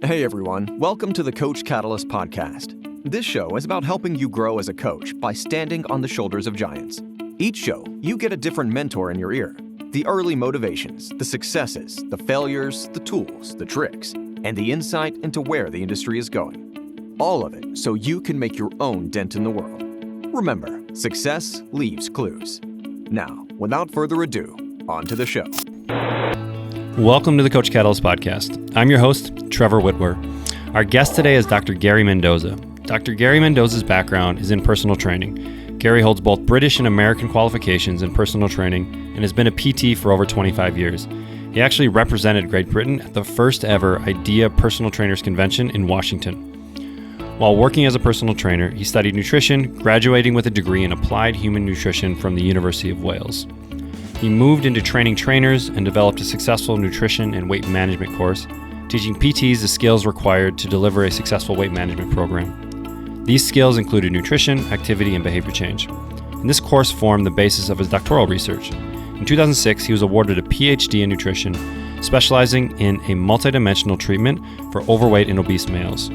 Hey everyone, welcome to the Coach Catalyst podcast. This show is about helping you grow as a coach by standing on the shoulders of giants. Each show, you get a different mentor in your ear. The early motivations, the successes, the failures, the tools, the tricks, and the insight into where the industry is going. All of it so you can make your own dent in the world. Remember, success leaves clues. Now, without further ado, on to the show. Welcome to the Coach Catalyst podcast. I'm your host, Trevor Whitwer. Our guest today is Dr. Gary Mendoza. Dr. Gary Mendoza's background is in personal training. Gary holds both British and American qualifications in personal training and has been a PT for over 25 years. He actually represented Great Britain at the first ever IDEA Personal Trainers Convention in Washington. While working as a personal trainer, he studied nutrition, graduating with a degree in applied human nutrition from the University of Wales. He moved into training trainers and developed a successful nutrition and weight management course, teaching PTs the skills required to deliver a successful weight management program. These skills included nutrition, activity, and behavior change. And this course formed the basis of his doctoral research. In 2006, he was awarded a PhD in nutrition, specializing in a multidimensional treatment for overweight and obese males.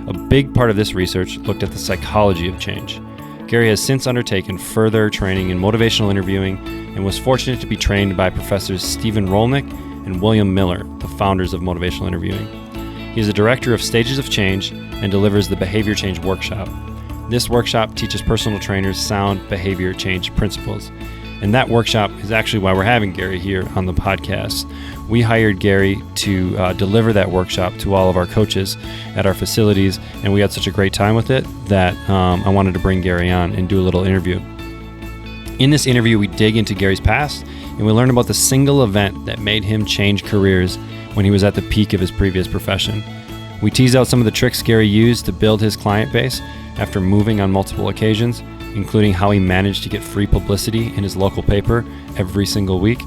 A big part of this research looked at the psychology of change. Gary has since undertaken further training in motivational interviewing and was fortunate to be trained by Professors Stephen Rolnick and William Miller, the founders of motivational interviewing. He is the director of Stages of Change and delivers the Behavior Change Workshop. This workshop teaches personal trainers sound behavior change principles. And that workshop is actually why we're having Gary here on the podcast. We hired Gary to deliver that workshop to all of our coaches at our facilities, and we had such a great time with it that I wanted to bring Gary on and do a little interview. In this interview, we dig into Gary's past, and we learn about the single event that made him change careers when he was at the peak of his previous profession. We tease out some of the tricks Gary used to build his client base after moving on multiple occasions, including how he managed to get free publicity in his local paper every single week.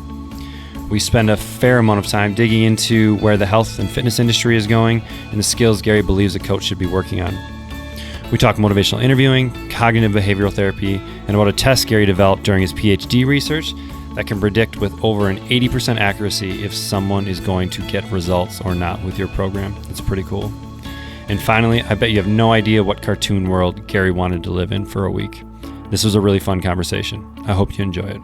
We spend a fair amount of time digging into where the health and fitness industry is going and the skills Gary believes a coach should be working on. We talk motivational interviewing, cognitive behavioral therapy, and about a test Gary developed during his PhD research that can predict with over an 80% accuracy if someone is going to get results or not with your program. It's pretty cool. And finally, I bet you have no idea what cartoon world Gary wanted to live in for a week. This was a really fun conversation. I hope you enjoy it.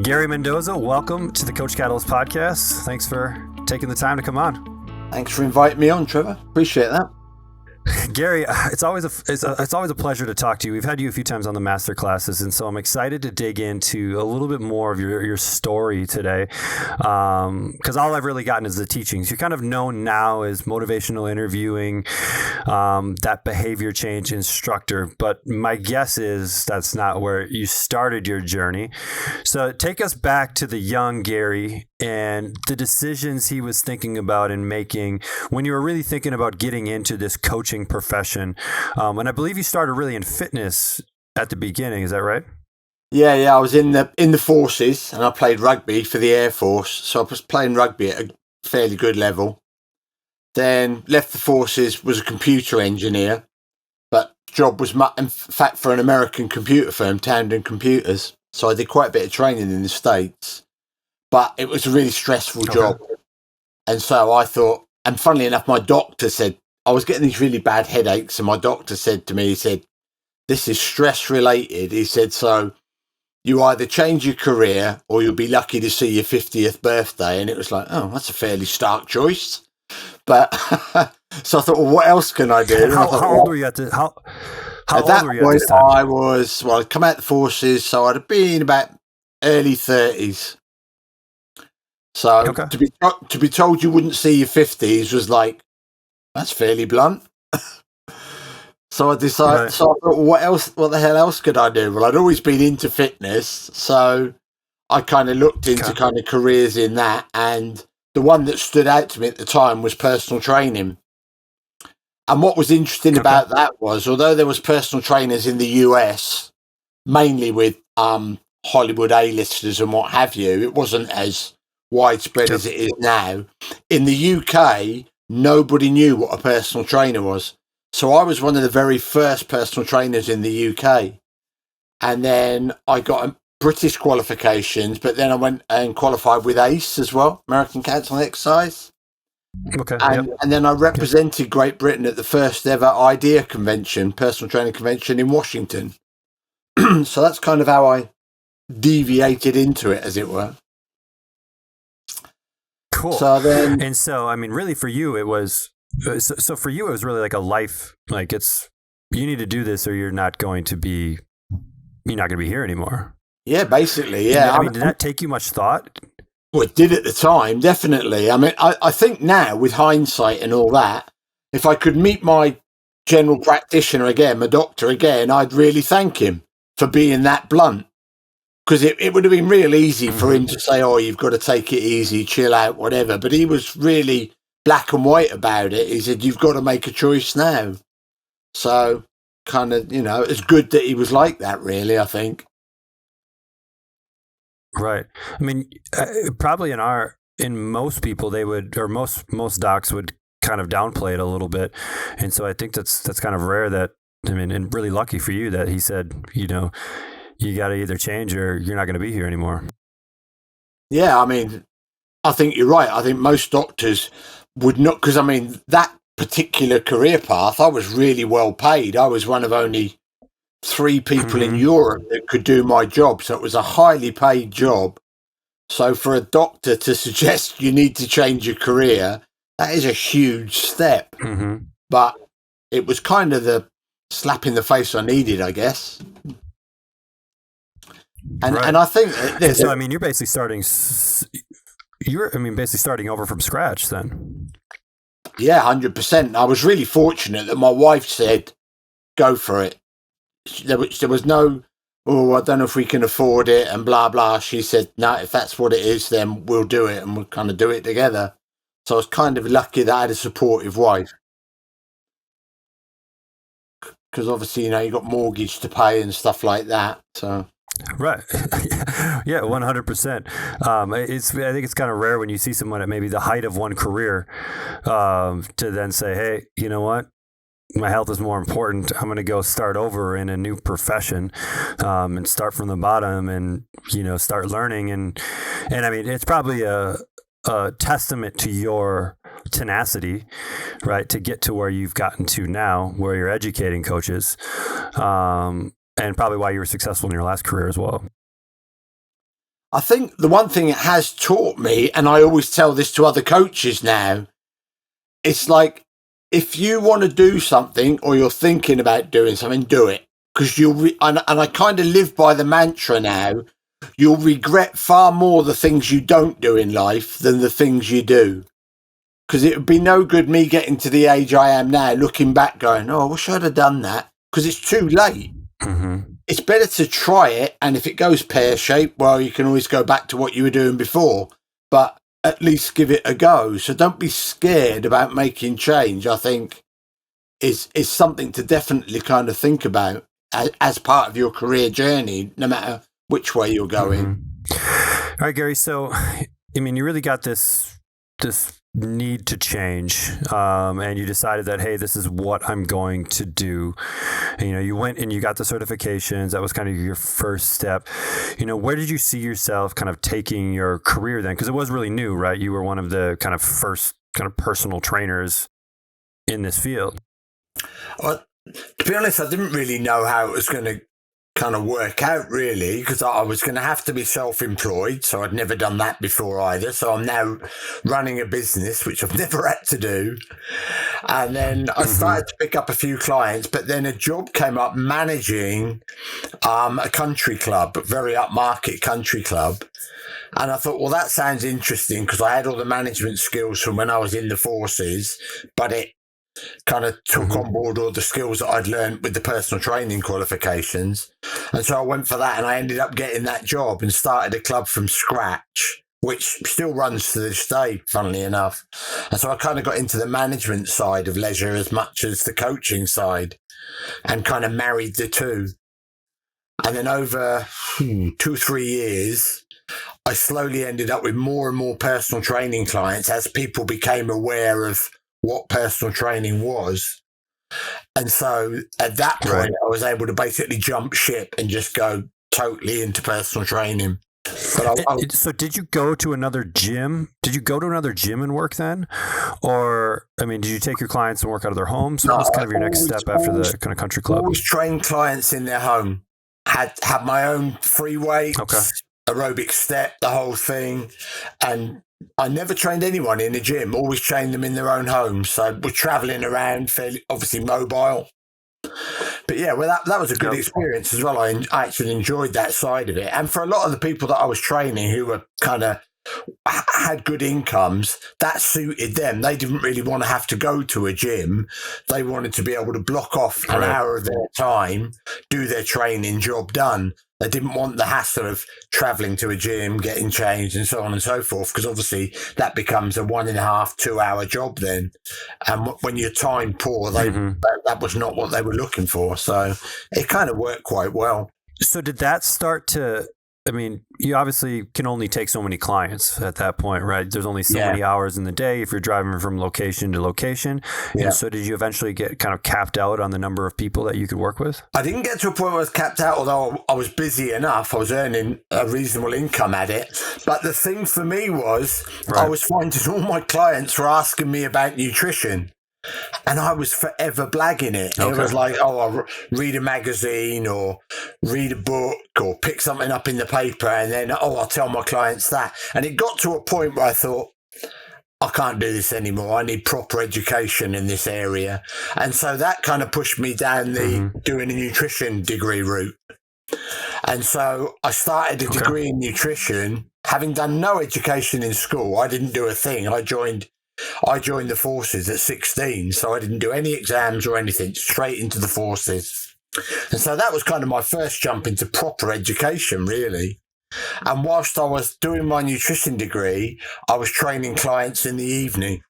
Gary Mendoza, welcome to the Coach Catalyst podcast. Thanks for taking the time to come on. Thanks for inviting me on, Trevor. Appreciate that. Gary, it's always a pleasure to talk to you. We've had you a few times on the master classes, and so I'm excited to dig into a little bit more of your story today, because all I've really gotten is the teachings. You're kind of known now as motivational interviewing, that behavior change instructor, but my guess is that's not where you started your journey. So take us back to the young Gary and the decisions he was thinking about and making when you were really thinking about getting into this coaching profession. And I believe you started really in fitness at the beginning. Is that right? Yeah. I was in the forces and I played rugby for the Air Force. So I was playing rugby at a fairly good level. Then left the forces, was a computer engineer, but job was in fact for an American computer firm, Townsend Computers. So I did quite a bit of training in the States. But it was a really stressful job. And so I thought, and funnily enough, my doctor said, I was getting these really bad headaches. And my doctor said to me, he said, this is stress related. He said, so you either change your career or you'll be lucky to see your 50th birthday. And it was like, oh, that's a fairly stark choice. But so I thought, well, what else can I do? How old were you at this? How old were you at this time? I'd come out the forces. So I'd have been about early 30s. So to be told you wouldn't see your 50s was like, that's fairly blunt. So I decided, Right. So I thought, what the hell else could I do? Well, I'd always been into fitness. So I kind of looked into kind of careers in that. And the one that stood out to me at the time was personal training. And what was interesting about that was, although there was personal trainers in the US, mainly with Hollywood A-listers and what have you, it wasn't as widespread as it is now. In the UK, nobody knew what a personal trainer was. So I was one of the very first personal trainers in the UK. And then I got British qualifications, but then I went and qualified with ACE as well, American Council on Exercise. Okay. And then I represented Great Britain at the first ever IDEA convention, personal training convention in Washington. So that's kind of how I deviated into it, as it were. Cool. So then, and so, I mean, really for you, it was, so for you, it was really like a life, like you need to do this or you're not going to be here anymore. Yeah, basically. Yeah. I mean, did that take you much thought? Well, it did at the time, definitely. I mean, I think now with hindsight and all that, if I could meet my general practitioner again, my doctor again, I'd really thank him for being that blunt. Because it would have been real easy for him to say, oh, you've got to take it easy, chill out, whatever. But he was really black and white about it. He said, you've got to make a choice now. So kind of, it's good that he was like that, really, I think. Right. I mean, probably in most people, they would, or most docs would kind of downplay it a little bit. And so I think that's kind of rare and really lucky for you that he said, you got to either change or you're not going to be here anymore. Yeah, I mean, I think you're right. I think most doctors would not, because I mean, that particular career path, I was really well paid. I was one of only 3 people in Europe that could do my job. So it was a highly paid job. So for a doctor to suggest you need to change your career, that is a huge step. But it was kind of the slap in the face I needed, I guess. And I think so. I mean, you're basically starting over from scratch then. Yeah, 100%. I was really fortunate that my wife said, "Go for it." There was no, oh, I don't know if we can afford it and blah blah. She said, "No, if that's what it is, then we'll do it, and we'll kind of do it together." So I was kind of lucky that I had a supportive wife. Because obviously, you got mortgage to pay and stuff like that. So. Right. Yeah, 100%. I think it's kind of rare when you see someone at maybe the height of one career to then say, hey, you know what? My health is more important. I'm going to go start over in a new profession and start from the bottom and, start learning. And I mean, it's probably a testament to your tenacity, right, to get to where you've gotten to now, where you're educating coaches. And probably why you were successful in your last career as well. I think the one thing it has taught me, and I always tell this to other coaches now, it's like, if you want to do something or you're thinking about doing something, do it. Because and I kind of live by the mantra now, you'll regret far more the things you don't do in life than the things you do. Because it would be no good me getting to the age I am now, looking back going, oh, I wish I'd have done that. Because it's too late. It's better to try it, and if it goes pear-shaped, well, you can always go back to what you were doing before, but at least give it a go. So don't be scared about making change. I think is something to definitely kind of think about as part of your career journey, no matter which way you're going. All right, Gary. So, I mean, you really got this need to change, and you decided that, hey, this is what I'm going to do. And, you went and you got the certifications. That was kind of your first step. Where did you see yourself kind of taking your career then? Because it was really new, right? You were one of the kind of first kind of personal trainers in this field. Well, to be honest, I didn't really know how it was going to kind of work out, really, because I was going to have to be self-employed, so I'd never done that before either. So I'm now running a business, which I've never had to do. And then I started to pick up a few clients, but then a job came up managing a country club, a very upmarket country club. And I thought, well, that sounds interesting, because I had all the management skills from when I was in the forces, but it kind of took on board all the skills that I'd learned with the personal training qualifications. And so I went for that, and I ended up getting that job and started a club from scratch, which still runs to this day, funnily enough. And so I kind of got into the management side of leisure as much as the coaching side, and kind of married the two. And then over 2-3 years, I slowly ended up with more and more personal training clients as people became aware of what personal training was. And so at that point, I was able to basically jump ship and just go totally into personal training. But So did you go to another gym? Did you go to another gym and work then? Or, I mean, did you take your clients and work out of their homes? What was kind of your next step after the kind of country club? Always trained clients in their home. Had my own free weights, aerobic step, the whole thing. And I never trained anyone in a gym, always trained them in their own homes. So we're traveling around, fairly, obviously mobile. But yeah, well, that was a good experience as well. I actually enjoyed that side of it. And for a lot of the people that I was training who were kind of had good incomes, that suited them. They didn't really want to have to go to a gym. They wanted to be able to block off an hour of their time, do their training, job done. They didn't want the hassle of traveling to a gym, getting changed and so on and so forth, because obviously that becomes a 1.5, 2 hour job then. And when you're time poor, that was not what they were looking for. So it kind of worked quite well. So did that start to, I mean, you obviously can only take so many clients at that point, right? There's only so many hours in the day if you're driving from location to location. Yeah. And so did you eventually get kind of capped out on the number of people that you could work with? I didn't get to a point where I was capped out, although I was busy enough. I was earning a reasonable income at it. But the thing for me was I was finding all my clients were asking me about nutrition. And I was forever blagging it. It was like, I'll read a magazine or read a book or pick something up in the paper and then, I'll tell my clients that. And it got to a point where I thought, I can't do this anymore. I need proper education in this area. And so that kind of pushed me down the doing a nutrition degree route. And so I started a degree in nutrition, having done no education in school. I didn't do a thing. I joined the forces at 16, so I didn't do any exams or anything, straight into the forces. And so that was kind of my first jump into proper education, really. And whilst I was doing my nutrition degree, I was training clients in the evening.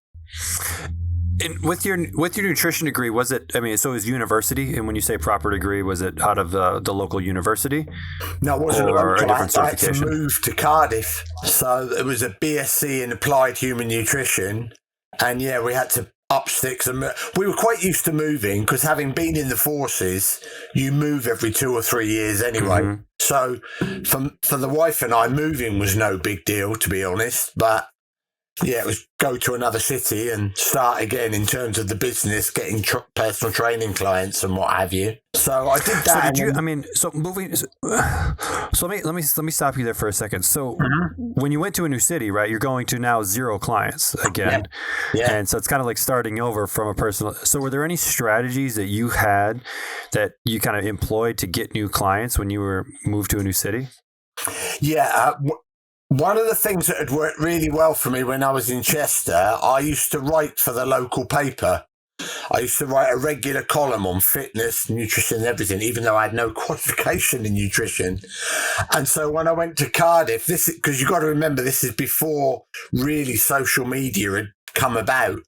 And with your nutrition degree, was it, I mean, so it was university, and when you say proper degree, was it out of the local university? No, it wasn't. Or a different certification? I had to move to Cardiff. So it was a BSc in Applied Human Nutrition. And yeah, we had to up sticks. And we were quite used to moving because having been in the forces, you move every 2 or 3 years anyway. So for the wife and I, moving was no big deal, to be honest. But yeah, it was go to another city and start again in terms of the business, getting personal training clients and what have you. So I did that. So let me stop you there for a second. So when you went to a new city, right, you're going to now 0 clients again. Yeah. And so it's kind of like starting over from a personal. So were there any strategies that you had that you kind of employed to get new clients when you were moved to a new city? Yeah. One of the things that had worked really well for me when I was in Chester, I used to write for the local paper. I used to write a regular column on fitness, nutrition, and everything, even though I had no qualification in nutrition. And so when I went to Cardiff, because you've got to remember, this is before really social media had come about.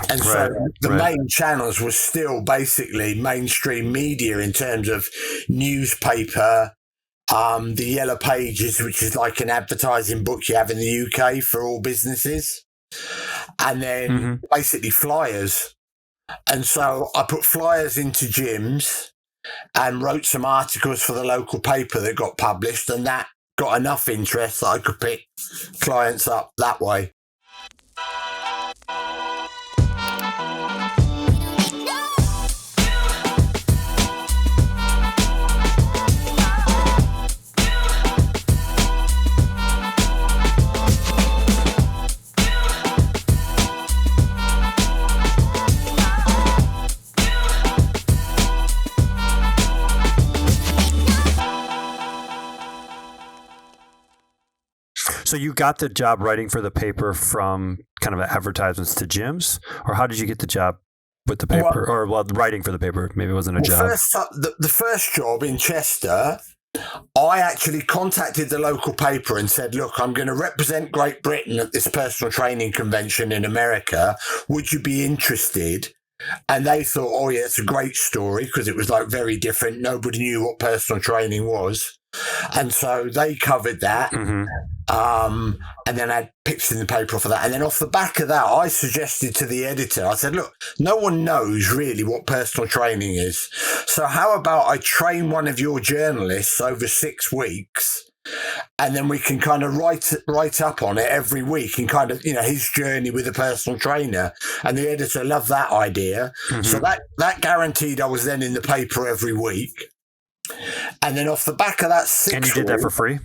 And so the main channels were still basically mainstream media in terms of newspaper, the Yellow Pages, which is like an advertising book you have in the UK for all businesses, and then basically flyers. And so I put flyers into gyms and wrote some articles for the local paper that got published, and that got enough interest that I could pick clients up that way. So you got the job writing for the paper from kind of advertisements to gyms, or how did you get the job with the paper, or writing for the paper? Maybe it wasn't a job. The first job in Chester, I actually contacted the local paper and said, look, I'm going to represent Great Britain at this personal training convention in America. Would you be interested? And they thought, oh yeah, it's a great story, because it was like very different. Nobody knew what personal training was. And so they covered that. And then I had pictures in the paper for that. And then off the back of that, I suggested to the editor, I said, look, no one knows really what personal training is. So how about I train one of your journalists over 6 weeks And then we can kind of write up on it every week and kind of, his journey with a personal trainer. And the editor loved that idea. Mm-hmm. So that guaranteed I was then in the paper every week. And then off the back of that 6 And you did that for free?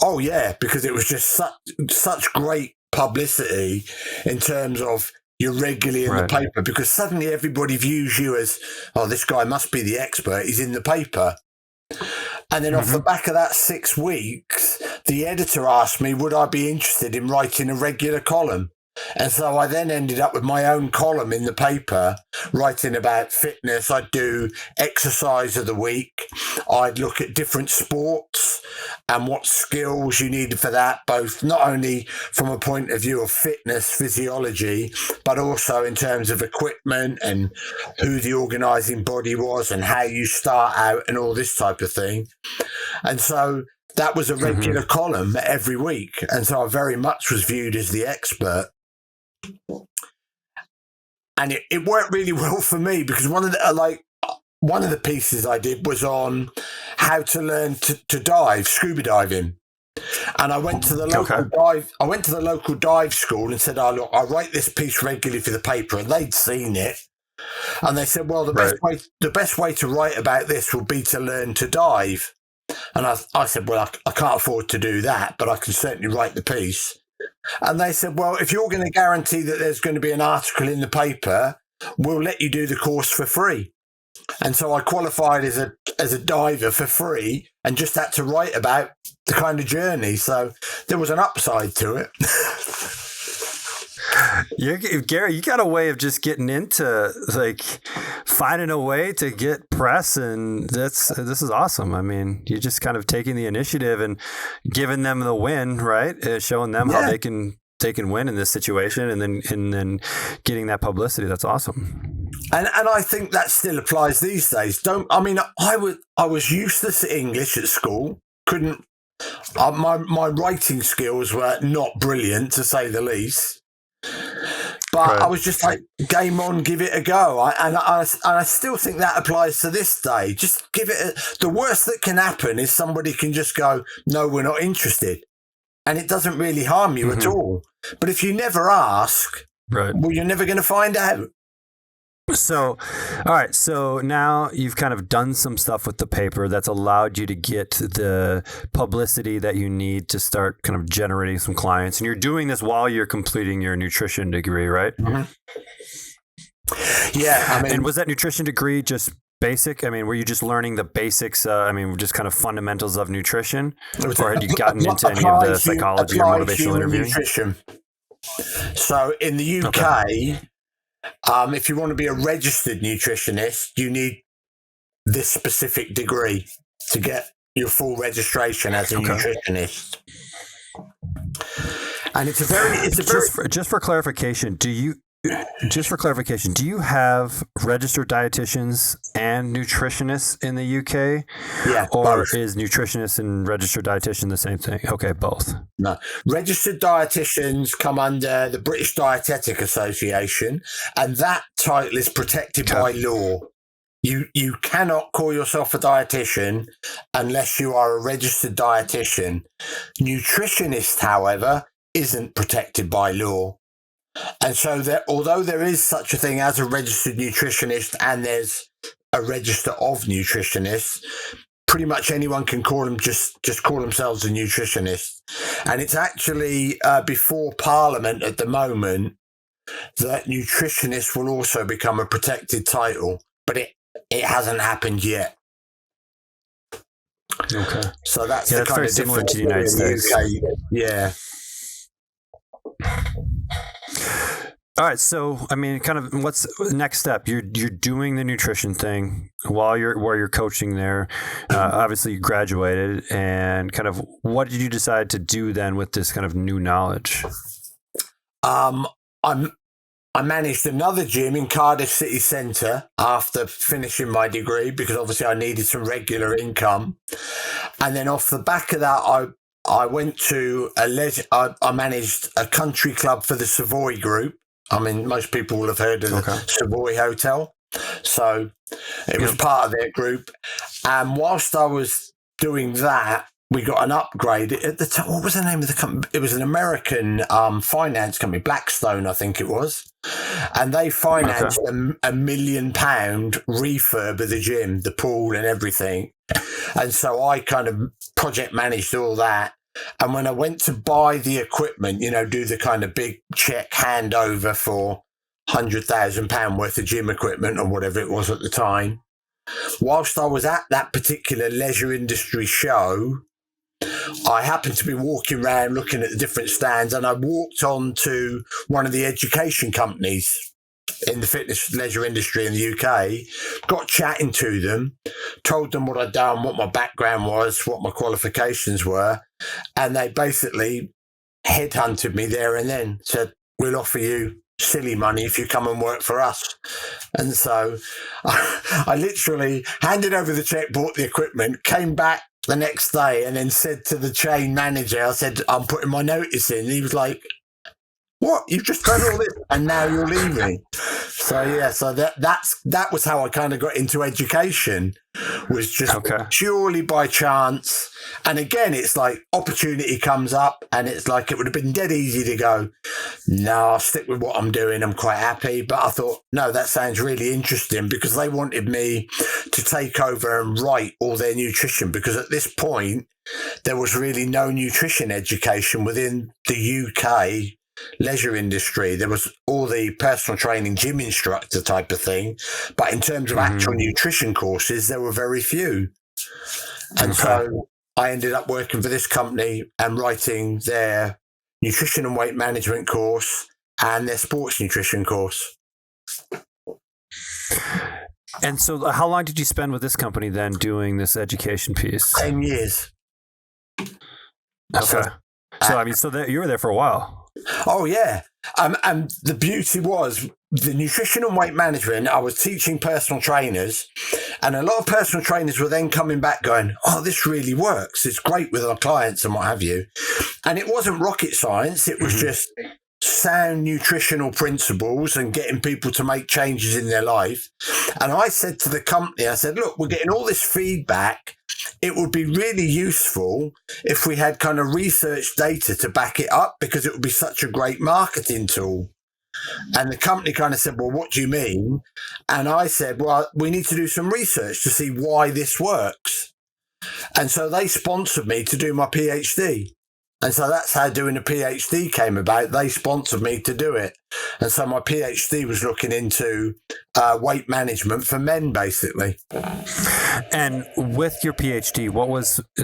Oh, yeah, because it was just such great publicity in terms of you're regularly in the paper, because suddenly everybody views you as, oh, this guy must be the expert. He's in the paper. And then off the back of that 6 weeks, the editor asked me, would I be interested in writing a regular column? And so I then ended up with my own column in the paper, writing about fitness. I'd do exercise of the week. I'd look at different sports and what skills you needed for that, both not only from a point of view of fitness, physiology, but also in terms of equipment and who the organising body was and how you start out and all this type of thing. And so that was a regular column every week. And so I very much was viewed as the expert. And it worked really well for me, because one of the pieces I did was on how to learn to dive, scuba diving. And I went to the local dive school and said, "Oh, look, I write this piece regularly for the paper," and they'd seen it. And they said, "Well, the best way to write about this will be to learn to dive." And I said, "Well, I can't afford to do that, but I can certainly write the piece." And they said, "Well, if you're going to guarantee that there's going to be an article in the paper, we'll let you do the course for free." And so I qualified as a diver for free and just had to write about the kind of journey. So there was an upside to it. Gary, you got a way of just getting into finding a way to get press, and this is awesome. I mean, you're just kind of taking the initiative and giving them the win, right? Showing them how they can win in this situation, and then getting that publicity. That's awesome. And I think that still applies these days. I was useless at English at school. Couldn't my writing skills were not brilliant, to say the least. But I was just like, game on, give it a go. And I still think that applies to this day. Just give it the worst that can happen is somebody can just go, "No, we're not interested." And it doesn't really harm you at all. But if you never ask, well, you're never going to find out. So, all right. So now you've kind of done some stuff with the paper that's allowed you to get the publicity that you need to start kind of generating some clients. And you're doing this while you're completing your nutrition degree, right? Mm-hmm. Yeah. And was that nutrition degree just basic? I mean, were you just learning the basics? Just kind of fundamentals of nutrition, or had you gotten into any of the psychology or motivational interviewing? Nutrition. So in the UK, if you want to be a registered nutritionist, you need this specific degree to get your full registration as a nutritionist. And just for clarification, do you have registered dietitians and nutritionists in the UK? Yeah. Or both. Is nutritionist and registered dietitian the same thing? Okay, both. No. Registered dietitians come under the British Dietetic Association, and that title is protected by law. You cannot call yourself a dietitian unless you are a registered dietitian. Nutritionist, however, isn't protected by law. And so although there is such a thing as a registered nutritionist and there's a register of nutritionists, pretty much anyone can call them just call themselves a nutritionist. And it's actually before Parliament at the moment that nutritionist will also become a protected title, but it hasn't happened yet. Okay. So that's that's kind very of similar difference to the United States. Yeah. All right. So, I mean, kind of what's the next step? You're doing the nutrition thing while you're coaching there. Obviously you graduated, and kind of what did you decide to do then with this kind of new knowledge? I managed another gym in Cardiff City Centre after finishing my degree, because obviously I needed some regular income. And then off the back of that, I went to I managed a country club for the Savoy Group. I mean, most people will have heard of the Savoy Hotel. So it was part of their group. And whilst I was doing that, we got an upgrade at the time. What was the name of the company? It was an American finance company, Blackstone, I think it was. And they financed a £1 million refurb of the gym, the pool and everything. And so I kind of project managed all that. And when I went to buy the equipment, do the kind of big check handover for £100,000 worth of gym equipment or whatever it was at the time, whilst I was at that particular leisure industry show, I happened to be walking around looking at the different stands, and I walked on to one of the education companies in the fitness leisure industry in the UK, got chatting to them, told them what I'd done, what my background was, what my qualifications were, and they basically headhunted me there and then, said, we'll offer you silly money if you come and work for us. And so I literally handed over the check, bought the equipment, came back the next day and then said to the chain manager, I said, I'm putting my notice in. He was like, what? You've just done all this and now you're leaving? So yeah, so that was how I kind of got into education, was just purely by chance. And again, it's like opportunity comes up and it's like it would have been dead easy to go, no, I'll stick with what I'm doing. I'm quite happy. But I thought, no, that sounds really interesting, because they wanted me to take over and write all their nutrition, because at this point, there was really no nutrition education within the UK leisure industry. There was all the personal training gym instructor type of thing, but in terms of actual nutrition courses, there were very few. And so I ended up working for this company and writing their nutrition and weight management course and their sports nutrition course. And so how long did you spend with this company then doing this education piece? 10 years. Okay. So, I mean, you were there for a while. Oh, yeah. And the beauty was the nutrition and weight management, I was teaching personal trainers, and a lot of personal trainers were then coming back going, oh, this really works. It's great with our clients and what have you. And it wasn't rocket science. It was just sound nutritional principles and getting people to make changes in their life. And I said to the company, I said, look, we're getting all this feedback. It would be really useful if we had kind of research data to back it up, because it would be such a great marketing tool. And the company kind of said, well, what do you mean? And I said, well, we need to do some research to see why this works. And so they sponsored me to do my PhD. And so that's how doing a PhD came about. They sponsored me to do it. And so my PhD was looking into weight management for men, basically. And with your PhD,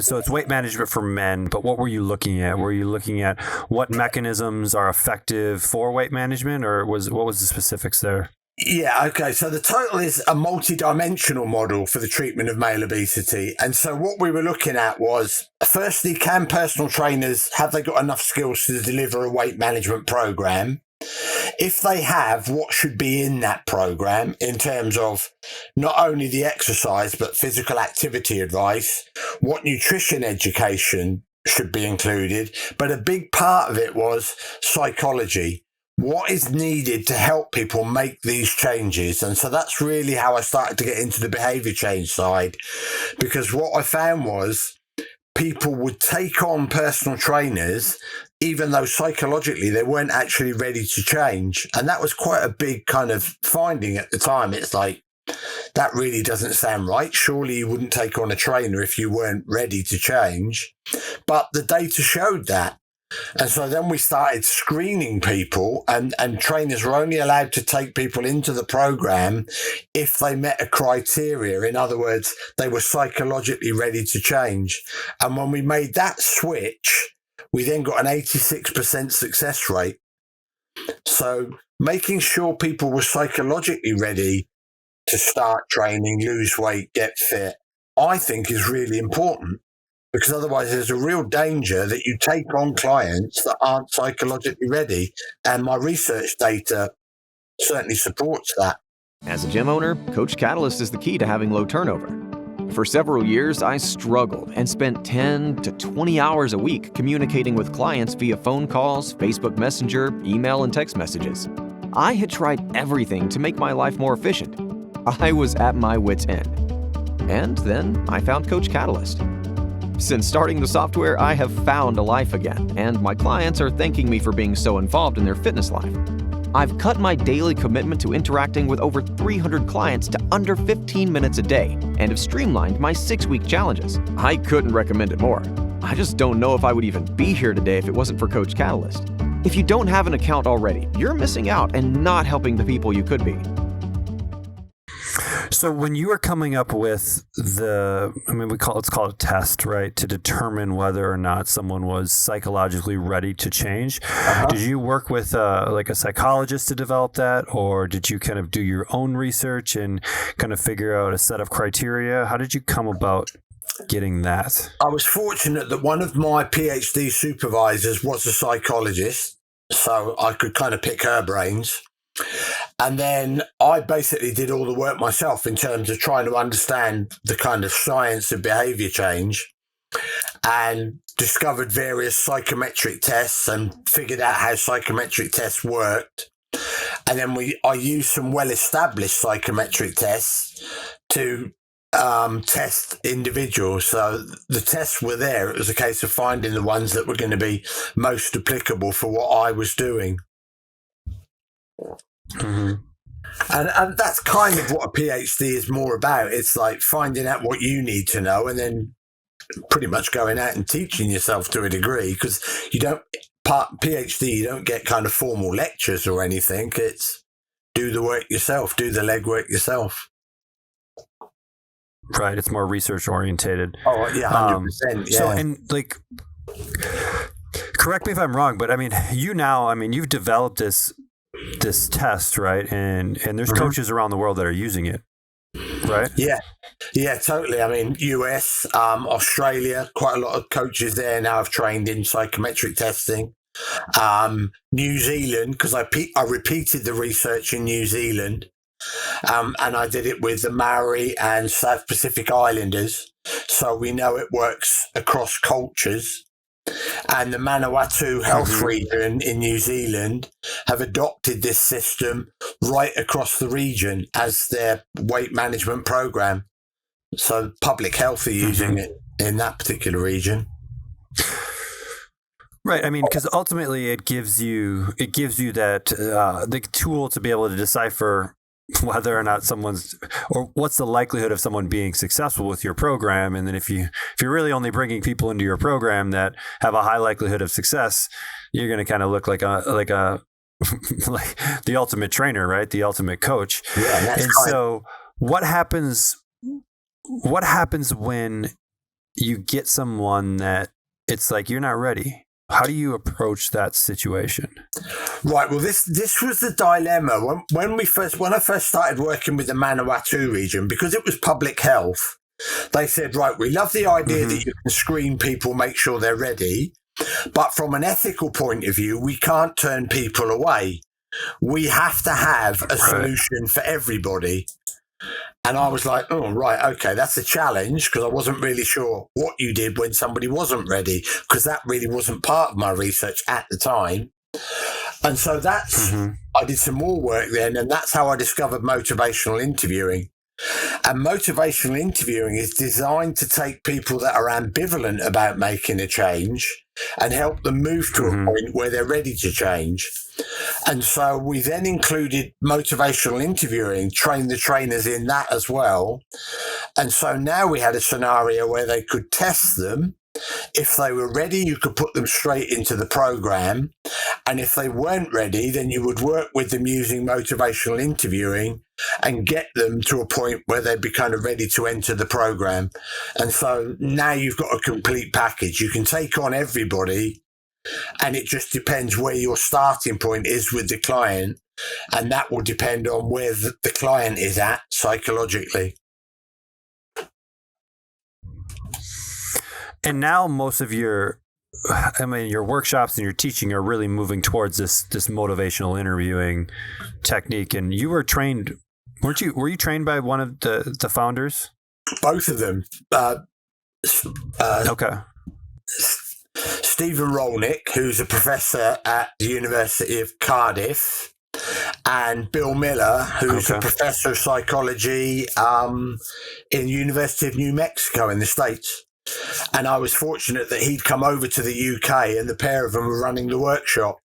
so it's weight management for men, but what were you looking at? Were you looking at what mechanisms are effective for weight management, or what was the specifics there? Yeah, okay. So the title is a multi-dimensional model for the treatment of male obesity. And so what we were looking at was, firstly, can personal trainers, have they got enough skills to deliver a weight management program? If they have, what should be in that program in terms of not only the exercise, but physical activity advice, what nutrition education should be included. But a big part of it was psychology. What is needed to help people make these changes? And so that's really how I started to get into the behavior change side, because what I found was people would take on personal trainers, even though psychologically they weren't actually ready to change. And that was quite a big kind of finding at the time. It's like, that really doesn't sound right. Surely you wouldn't take on a trainer if you weren't ready to change. But the data showed that. And so then we started screening people, and trainers were only allowed to take people into the program if they met a criteria. In other words, they were psychologically ready to change. And when we made that switch, we then got an 86% success rate. So making sure people were psychologically ready to start training, lose weight, get fit, I think is really important. Because otherwise there's a real danger that you take on clients that aren't psychologically ready. And my research data certainly supports that. As a gym owner, Coach Catalyst is the key to having low turnover. For several years, I struggled and spent 10 to 20 hours a week communicating with clients via phone calls, Facebook Messenger, email, and text messages. I had tried everything to make my life more efficient. I was at my wit's end. And then I found Coach Catalyst. Since starting the software, I have found a life again, and my clients are thanking me for being so involved in their fitness life. I've cut my daily commitment to interacting with over 300 clients to under 15 minutes a day and have streamlined my 6-week challenges. I couldn't recommend it more. I just don't know if I would even be here today if it wasn't for Coach Catalyst. If you don't have an account already, you're missing out and not helping the people you could be. So when you were coming up with let's call it a test, right, to determine whether or not someone was psychologically ready to change, did you work with like a psychologist to develop that, or did you kind of do your own research and kind of figure out a set of criteria? How did you come about getting that? I was fortunate that one of my PhD supervisors was a psychologist, so I could kind of pick her brains. And then I basically did all the work myself in terms of trying to understand the kind of science of behavior change, and discovered various psychometric tests and figured out how psychometric tests worked. And then I used some well-established psychometric tests to test individuals. So the tests were there. It was a case of finding the ones that were going to be most applicable for what I was doing. Mm-hmm. And that's kind of what a PhD is more about. It's like finding out what you need to know and then pretty much going out and teaching yourself to a degree, because PhD, you don't get kind of formal lectures or anything. It's do the work yourself, do the legwork yourself. Right. It's more research orientated. Oh, yeah, 100%. Yeah. So, and like, correct me if I'm wrong, but I mean, you've developed this test, right? And there's coaches around the world that are using it, right? Yeah, totally. I mean, US, Australia, quite a lot of coaches there now have trained in psychometric testing. New Zealand, because I repeated the research in New Zealand, and I did it with the Maori and South Pacific Islanders, so we know it works across cultures. And the Manawatu health region in New Zealand have adopted this system right across the region as their weight management program. So public health are using it in that particular region. Right. I mean, because ultimately it gives you that the tool to be able to decipher whether or not or what's the likelihood of someone being successful with your program. And then if you're really only bringing people into your program that have a high likelihood of success, you're going to kind of look like like the ultimate trainer, right? The ultimate coach. Yeah, and so what happens when you get someone that it's like, you're not ready? How do you approach that situation? Right. Well, this was the dilemma when I first started working with the Manawatu region, because it was public health. They said, right, we love the idea that you can screen people, make sure they're ready, but from an ethical point of view, we can't turn people away. We have to have a solution for everybody. And I was like, oh, right, okay, that's a challenge, because I wasn't really sure what you did when somebody wasn't ready, because that really wasn't part of my research at the time. And so I did some more work then, and that's how I discovered motivational interviewing. And motivational interviewing is designed to take people that are ambivalent about making a change and help them move to a point where they're ready to change. And so we then included motivational interviewing, trained the trainers in that as well. And so now we had a scenario where they could test them. If they were ready, you could put them straight into the program. And if they weren't ready, then you would work with them using motivational interviewing and get them to a point where they'd be kind of ready to enter the program. And so now you've got a complete package. You can take on everybody, and it just depends where your starting point is with the client. And that will depend on where the client is at psychologically. And now most of your workshops and your teaching are really moving towards this motivational interviewing technique. And you were trained, weren't you? Were you trained by one of the founders? Both of them. Okay. Stephen Rolnick, who's a professor at the University of Cardiff, and Bill Miller, who's a professor of psychology in the University of New Mexico in the States. And I was fortunate that he'd come over to the UK and the pair of them were running the workshop.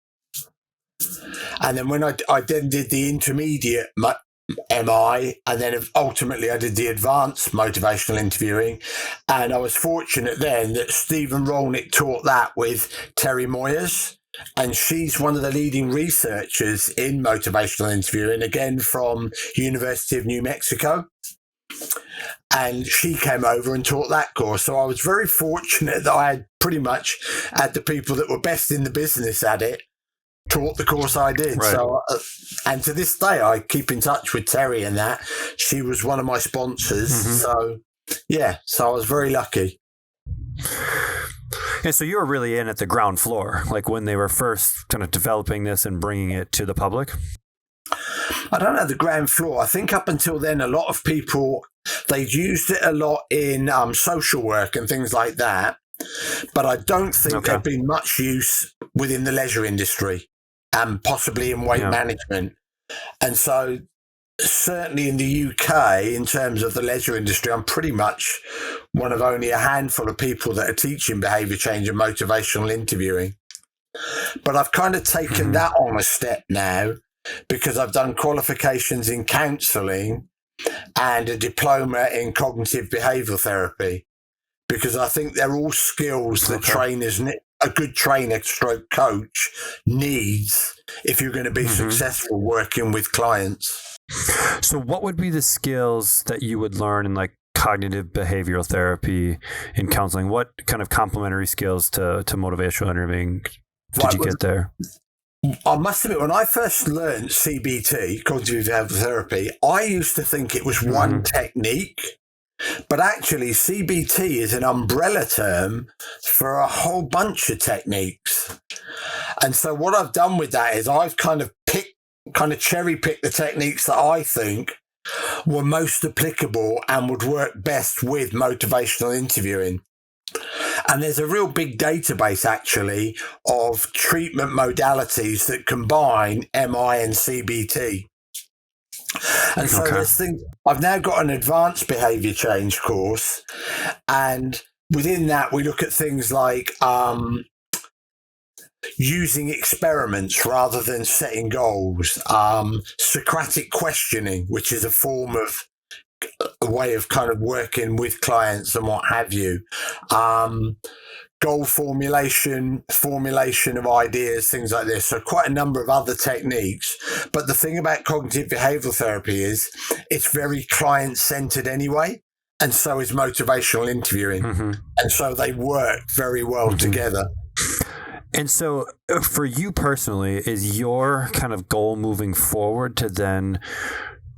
And then when I then did the intermediate MI, and then ultimately I did the advanced motivational interviewing. And I was fortunate then that Stephen Rolnick taught that with Terry Moyers. And she's one of the leading researchers in motivational interviewing, again, from University of New Mexico. And she came over and taught that course. So I was very fortunate that I had pretty much had the people that were best in the business at it taught the course I did. Right. So, and to this day, I keep in touch with Terry and that. She was one of my sponsors. So, yeah, so I was very lucky. And so you were really in at the ground floor, like when they were first kind of developing this and bringing it to the public? I don't know the ground floor. I think up until then, a lot of people, they'd used it a lot in social work and things like that. But I don't think there'd been much use within the leisure industry and possibly in weight management. And so certainly in the UK, in terms of the leisure industry, I'm pretty much one of only a handful of people that are teaching behaviour change and motivational interviewing. But I've kind of taken that on a step now because I've done qualifications in counselling and a diploma in cognitive behavioural therapy, because I think they're all skills that trainers, a good trainer stroke coach needs if you're going to be successful working with clients. So what would be the skills that you would learn in like cognitive behavioral therapy and counseling? What kind of complementary skills to motivational interviewing did you get there? I must admit, when I first learned CBT, cognitive behavioral therapy, I used to think it was one technique, but actually CBT is an umbrella term for a whole bunch of techniques. And so what I've done with that is I've kind of cherry picked the techniques that I think were most applicable and would work best with motivational interviewing. And there's a real big database, actually, of treatment modalities that combine MI and CBT. And so there's things, I've now got an advanced behaviour change course. And within that, we look at things like using experiments rather than setting goals, Socratic questioning, which is a way of kind of working with clients and what have you, goal formulation of ideas, things like this. So quite a number of other techniques. But the thing about cognitive behavioral therapy is it's very client-centered anyway, and so is motivational interviewing. And so they work very well together. And so for you personally, is your kind of goal moving forward to then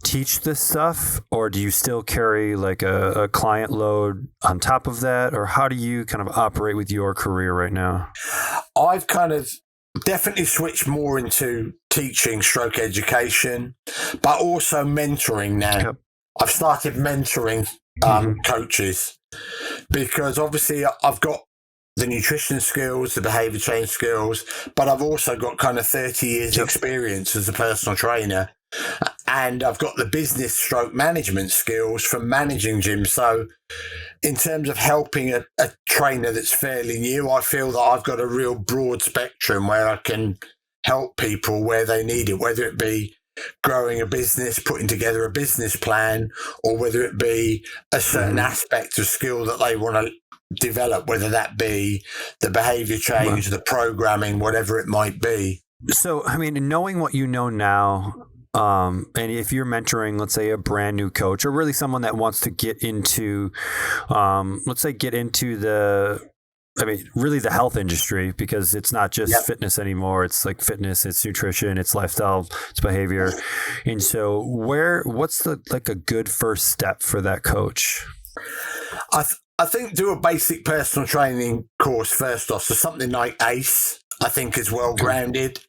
teach this stuff, or do you still carry like a client load on top of that, or how do you kind of operate with your career right now? I've kind of definitely switched more into teaching stroke education, but also mentoring now. Yep. I've started mentoring coaches because obviously I've got the nutrition skills, the behavior change skills, but I've also got kind of 30 years experience as a personal trainer. And I've got the business stroke management skills from managing gyms. So in terms of helping a trainer that's fairly new, I feel that I've got a real broad spectrum where I can help people where they need it, whether it be growing a business, putting together a business plan, or whether it be a certain aspect of skill that they want to develop, whether that be the behavior change, the programming, whatever it might be. So, I mean, knowing what you know now, and if you're mentoring, let's say, a brand new coach, or really someone that wants to get into, really the health industry, because it's not just fitness anymore. It's like fitness, it's nutrition, it's lifestyle, it's behavior. And so what's a good first step for that coach? I think do a basic personal training course first off. So something like ACE, I think is well-grounded,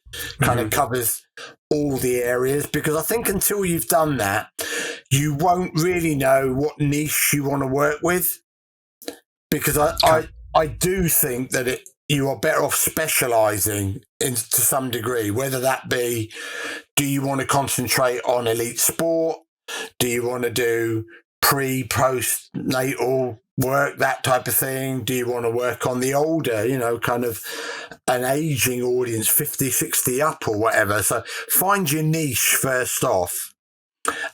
kind of covers all the areas, because I think until you've done that, you won't really know what niche you want to work with, because I do think that you are better off specialising to some degree, whether that be, do you want to concentrate on elite sport? Do you want to do pre-postnatal work, that type of thing? Do you want to work on the older, kind of an aging audience, 50, 60 up or whatever? So find your niche first off.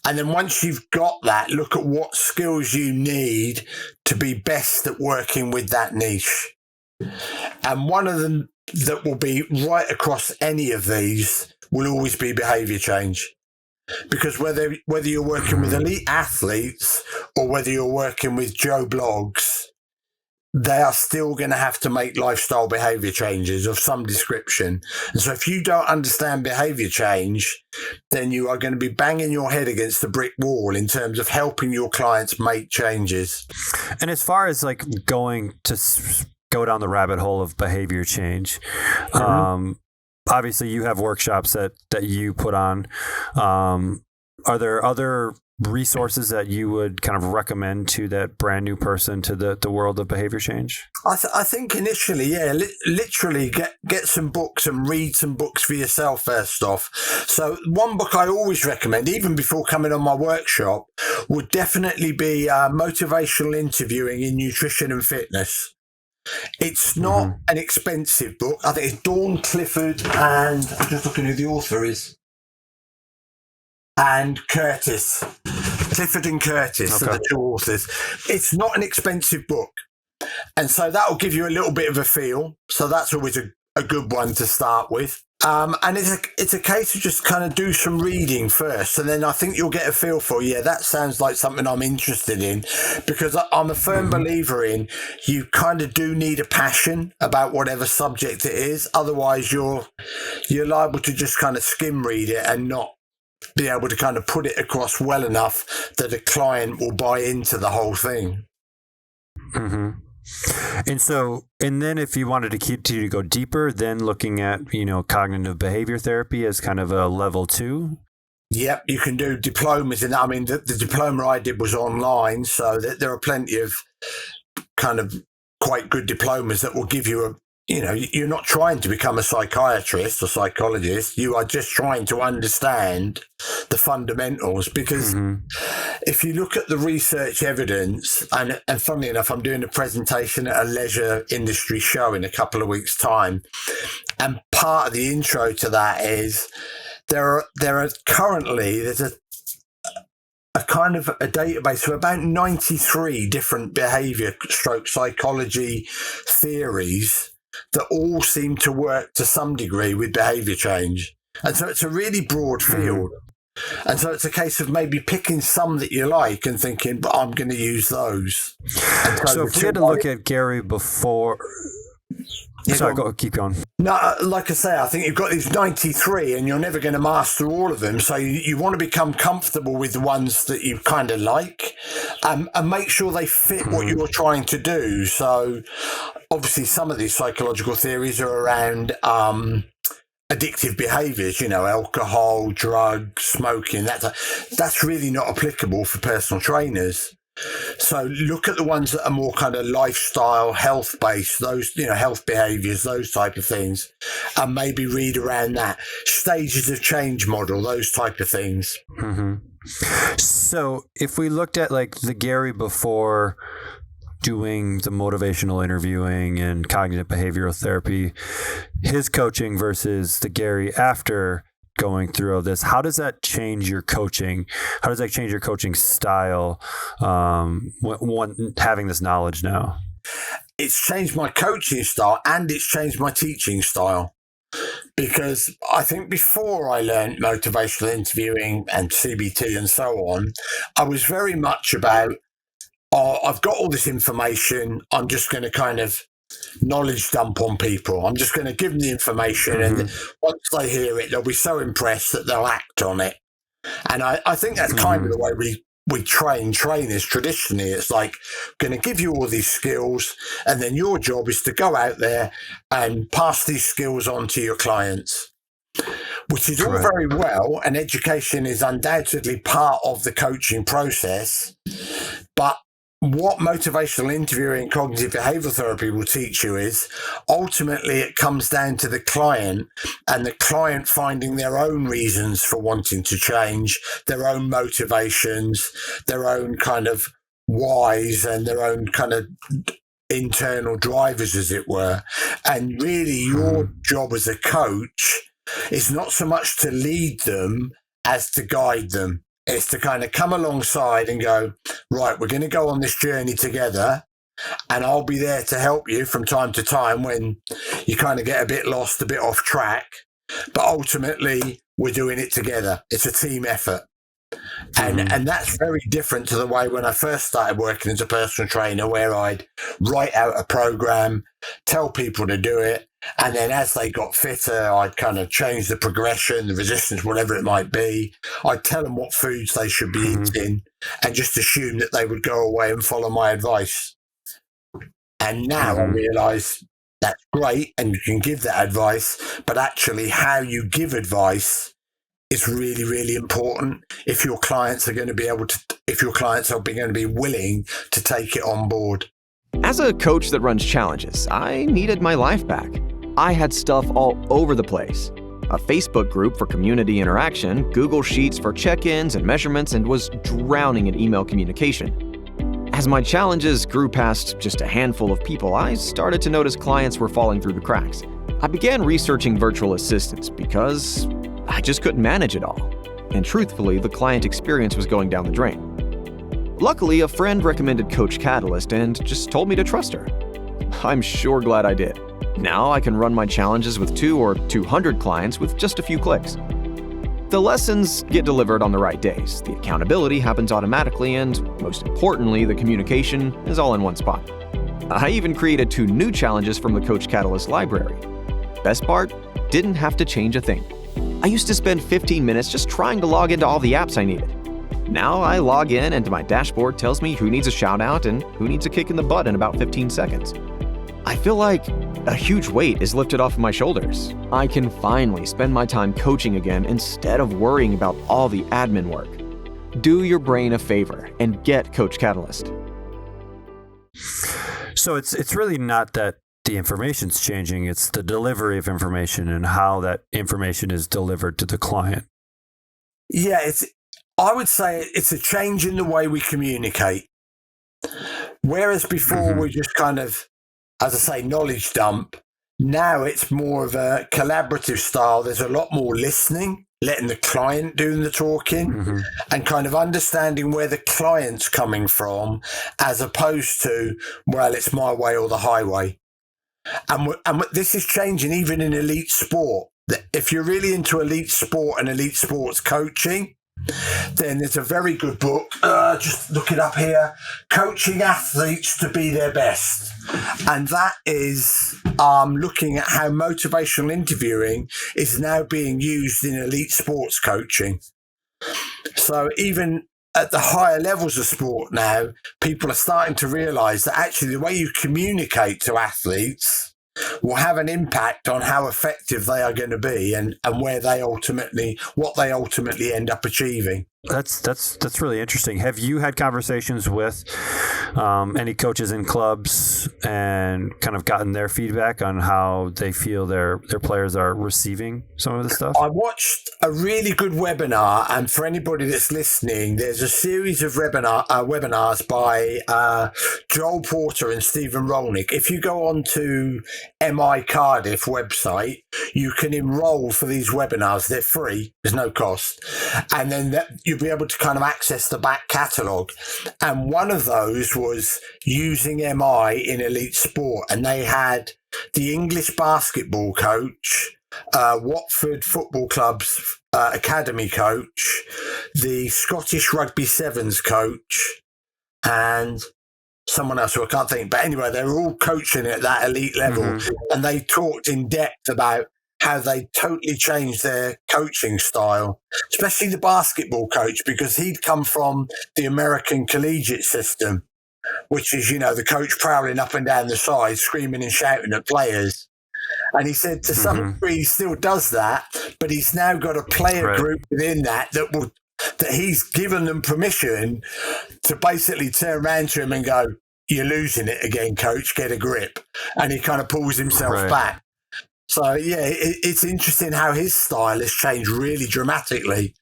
And then once you've got that, look at what skills you need to be best at working with that niche. And one of them that will be right across any of these will always be behavior change. Because whether you're working with elite athletes or whether you're working with Joe Blogs, they are still going to have to make lifestyle behavior changes of some description. And so if you don't understand behavior change, then you are going to be banging your head against the brick wall in terms of helping your clients make changes. And as far as like going to go down the rabbit hole of behavior change, obviously you have workshops that you put on. Are there other resources that you would kind of recommend to that brand new person to the world of behavior change? I think initially, literally get some books and read some books for yourself first off. So one book I always recommend, even before coming on my workshop, would definitely be Motivational Interviewing in Nutrition and Fitness. It's not an expensive book. I think it's Dawn Clifford and I'm just looking who the author is. And Curtis. Clifford and Curtis are the two authors. It's not an expensive book. And so that will give you a little bit of a feel. So that's always a good one to start with. And it's a case of just kind of do some reading first. And then I think you'll get a feel for, that sounds like something I'm interested in. Because I'm a firm believer in you kind of do need a passion about whatever subject it is. Otherwise, you're liable to just kind of skim read it and not be able to kind of put it across well enough that a client will buy into the whole thing. And then if you wanted to go deeper, then looking at, cognitive behavior therapy as kind of a level 2. Yep, you can do diplomas in that. I mean, the diploma I did was online, so there are plenty of kind of quite good diplomas that will give you you're not trying to become a psychiatrist or psychologist. You are just trying to understand the fundamentals, because if you look at the research evidence, and funnily enough, I'm doing a presentation at a leisure industry show in a couple of weeks' time. And part of the intro to that is there's a kind of a database of about 93 different behavior / psychology theories that all seem to work to some degree with behavior change. And so it's a really broad field. And so it's a case of maybe picking some that you like and thinking, but I'm going to use those. So if we had to look at Gary before... keep going. No, like I say, I think you've got these 93 and you're never going to master all of them. So you want to become comfortable with the ones that you kind of like, and make sure they fit what you're trying to do. So obviously some of these psychological theories are around addictive behaviors, alcohol, drugs, smoking. That's really not applicable for personal trainers. So look at the ones that are more kind of lifestyle, health-based, those, health behaviors, those type of things, and maybe read around that. Stages of change model, those type of things. So if we looked at like the Gary before doing the motivational interviewing and cognitive behavioral therapy, his coaching versus the Gary after going through all this, how does that change your coaching? How does that change your coaching style, having this knowledge now? It's changed my coaching style and it's changed my teaching style. Because I think before I learned motivational interviewing and CBT and so on, I was very much about, I've got all this information, I'm just going to kind of knowledge dump on people. I'm just going to give them the information, and once they hear it, they'll be so impressed that they'll act on it. And I think that's kind of the way we train trainers traditionally. It's like, going to give you all these skills, and then your job is to go out there and pass these skills on to your clients, which is all very well, and education is undoubtedly part of the coaching process. But what motivational interviewing and cognitive behavioral therapy will teach you is ultimately it comes down to the client, and the client finding their own reasons for wanting to change, their own motivations, their own kind of whys and their own kind of internal drivers, as it were. And really your job as a coach is not so much to lead them as to guide them. It's to kind of come alongside and go, right, we're going to go on this journey together, and I'll be there to help you from time to time when you kind of get a bit lost, a bit off track. But ultimately, we're doing it together. It's a team effort. And that's very different to the way when I first started working as a personal trainer, where I'd write out a program, tell people to do it, and then as they got fitter, I'd kind of change the progression, the resistance, whatever it might be. I'd tell them what foods they should be eating and just assume that they would go away and follow my advice. And now I realise that's great and you can give that advice, but actually how you give advice is really, really important if your clients are going to be able to, if your clients are going to be willing to take it on board. As a coach that runs challenges, I needed my life back. I had stuff all over the place. A Facebook group for community interaction, Google Sheets for check-ins and measurements, and was drowning in email communication. As my challenges grew past just a handful of people, I started to notice clients were falling through the cracks. I began researching virtual assistants because I just couldn't manage it all. And truthfully, the client experience was going down the drain. Luckily, a friend recommended Coach Catalyst and just told me to trust her. I'm sure glad I did. Now I can run my challenges with 2 or 200 clients with just a few clicks. The lessons get delivered on the right days, the accountability happens automatically, and most importantly, the communication is all in one spot. I even created 2 new challenges from the Coach Catalyst library. Best part, didn't have to change a thing. I used to spend 15 minutes just trying to log into all the apps I needed. Now I log in and my dashboard tells me who needs a shout out and who needs a kick in the butt in about 15 seconds. I feel like a huge weight is lifted off of my shoulders. I can finally spend my time coaching again instead of worrying about all the admin work. Do your brain a favor and get Coach Catalyst. So it's really not that the information's changing, it's the delivery of information and how that information is delivered to the client. Yeah, I would say it's a change in the way we communicate. Whereas before we just kind of, as I say, knowledge dump, now it's more of a collaborative style. There's a lot more listening, letting the client do the talking and kind of understanding where the client's coming from, as opposed to, well, it's my way or the highway. And this is changing even in elite sport. If you're really into elite sport and elite sports coaching, then there's a very good book, just look it up here, Coaching Athletes to Be Their Best. And that is looking at how motivational interviewing is now being used in elite sports coaching. So even at the higher levels of sport now, people are starting to realise that actually the way you communicate to athletes will have an impact on how effective they are going to be and what they ultimately end up achieving. That's really interesting. Have you had conversations with any coaches in clubs and kind of gotten their feedback on how they feel their players are receiving some of the stuff? I watched a really good webinar, and for anybody that's listening, there's a series of webinars by Joel Porter and Stephen Rolnick. If you go on to MI Cardiff website, you can enroll for these webinars. They're free. There's no cost. And then you'll be able to kind of access the back catalogue. And one of those was using MI in elite sport. And they had the English basketball coach, Watford Football Club's academy coach, the Scottish Rugby Sevens coach, and someone else who I can't think. But anyway, they were all coaching at that elite level. And they talked in depth about how they totally changed their coaching style, especially the basketball coach, because he'd come from the American collegiate system, which is, the coach prowling up and down the side, screaming and shouting at players. And he said to some degree he still does that, but he's now got a player group within that he's given them permission to basically turn around to him and go, "You're losing it again, coach, get a grip." And he kind of pulls himself back. So, yeah, it's interesting how his style has changed really dramatically.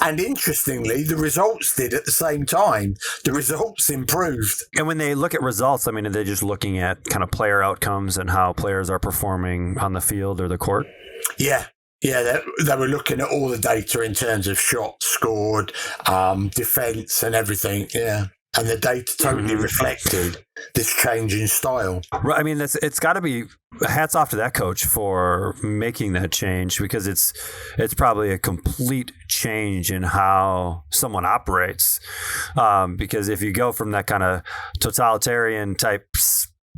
And interestingly, the results did at the same time. The results improved. And when they look at results, I mean, are they just looking at kind of player outcomes and how players are performing on the field or the court? Yeah. Yeah, they were looking at all the data in terms of shots scored, defence and everything. Yeah. And the data totally reflected this change in style. Right. I mean, it's got to be hats off to that coach for making that change, because it's probably a complete change in how someone operates. Because if you go from that kind of totalitarian type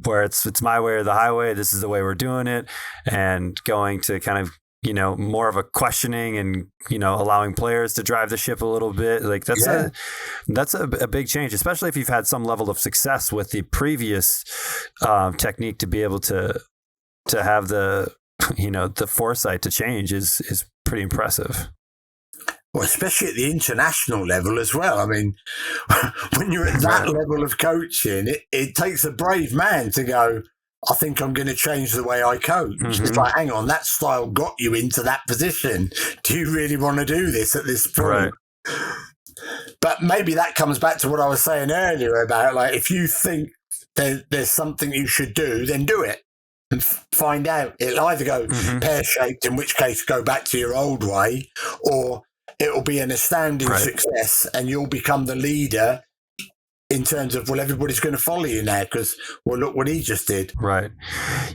where it's my way or the highway, this is the way we're doing it, and going to kind of, more of a questioning and, allowing players to drive the ship a little bit. Like that's a big change, especially if you've had some level of success with the previous technique. To be able to have the foresight to change is pretty impressive. Well, especially at the international level as well. I mean, when you're at that level of coaching, it takes a brave man to go, I think I'm going to change the way I coach. It's like, hang on, that style got you into that position. Do you really want to do this at this point? Right. But maybe that comes back to what I was saying earlier about, like, if you think there's something you should do, then do it and find out. It'll either go pear-shaped, in which case go back to your old way, or it'll be an astounding success and you'll become the leader in terms of, well, everybody's going to follow you now because, well, look what he just did. Right.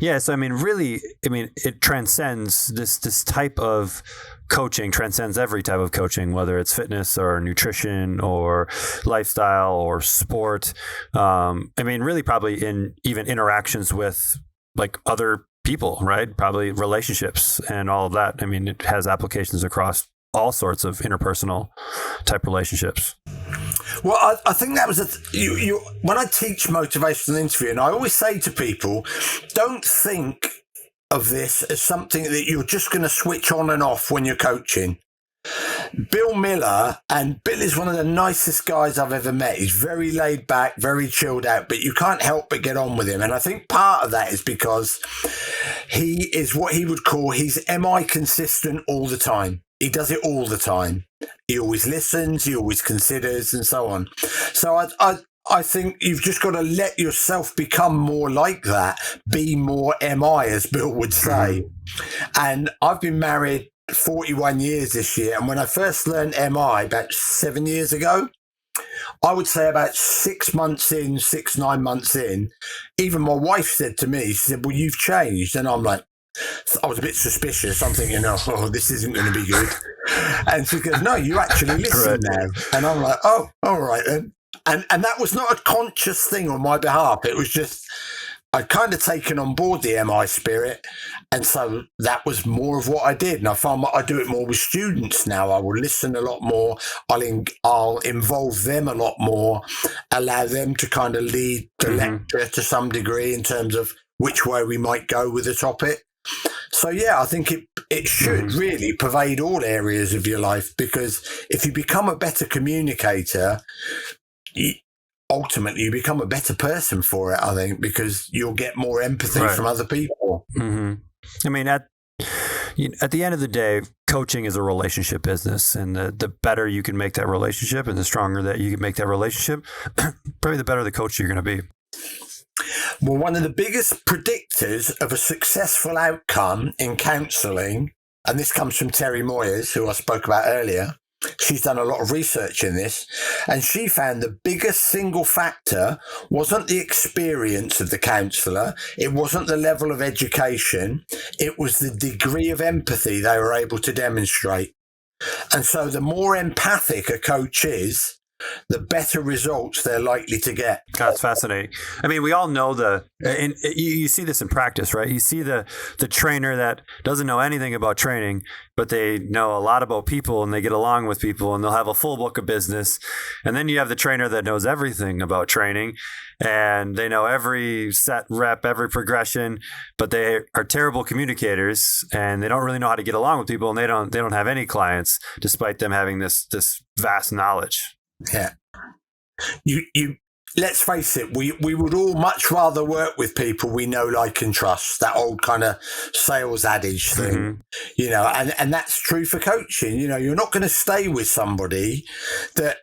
Yeah. So, it transcends this type of coaching, transcends every type of coaching, whether it's fitness or nutrition or lifestyle or sport. Really probably in even interactions with like other people, right? Probably relationships and all of that. I mean, it has applications across all sorts of interpersonal type relationships. Well, I think that was when I teach motivational interviewing, I always say to people, don't think of this as something that you're just going to switch on and off when you're coaching. Bill Miller, and Bill is one of the nicest guys I've ever met. He's very laid back, very chilled out, but you can't help but get on with him. And I think part of that is because he is what he would call, he's MI consistent all the time. He does it all the time. He always listens, he always considers, and so on. So I think you've just got to let yourself become more like that, be more MI, as Bill would say. And I've been married 41 years this year. And when I first learned MI about 7 years ago, I would say about 6 months in, 9 months in, even my wife said to me, she said, well, you've changed. And I'm like, I was a bit suspicious. I'm thinking, oh, this isn't going to be good. And she goes, no, you actually listen now. And I'm like, oh, all right then. And that was not a conscious thing on my behalf. It was just, I'd kind of taken on board the MI spirit. And so that was more of what I did. And I found I do it more with students now. I will listen a lot more. I'll involve them a lot more, allow them to kind of lead the lecture to some degree in terms of which way we might go with the topic. So, yeah, I think it should really pervade all areas of your life, because if you become a better communicator, ultimately you become a better person for it, I think, because you'll get more empathy from other people. I mean, at the end of the day, coaching is a relationship business, and the better you can make that relationship and the stronger that you can make that relationship, probably the better the coach you're going to be. Well, one of the biggest predictors of a successful outcome in counselling, and this comes from Terry Moyers, who I spoke about earlier. She's done a lot of research in this, and she found the biggest single factor wasn't the experience of the counsellor, it wasn't the level of education, it was the degree of empathy they were able to demonstrate. And so the more empathic a coach is, the better results they're likely to get. That's fascinating. I mean, we all know and you see this in practice, right? You see the trainer that doesn't know anything about training, but they know a lot about people and they get along with people and they'll have a full book of business. And then you have the trainer that knows everything about training and they know every set rep, every progression, but they are terrible communicators and they don't really know how to get along with people, and they don't have any clients despite them having this vast knowledge. Yeah. You let's face it, we would all much rather work with people we know, like, and trust. That old kind of sales adage thing, and that's true for coaching. You're not going to stay with somebody that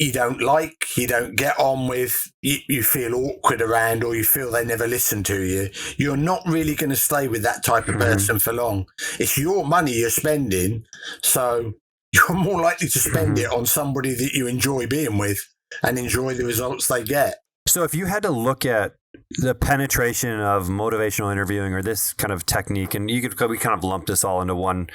you don't like, you don't get on with, you feel awkward around, or you feel they never listen to you. You're not really going to stay with that type of person for long. It's your money you're spending, so you're more likely to spend it on somebody that you enjoy being with and enjoy the results they get. So if you had to look at the penetration of motivational interviewing, or this kind of technique, and we kind of lump this all into one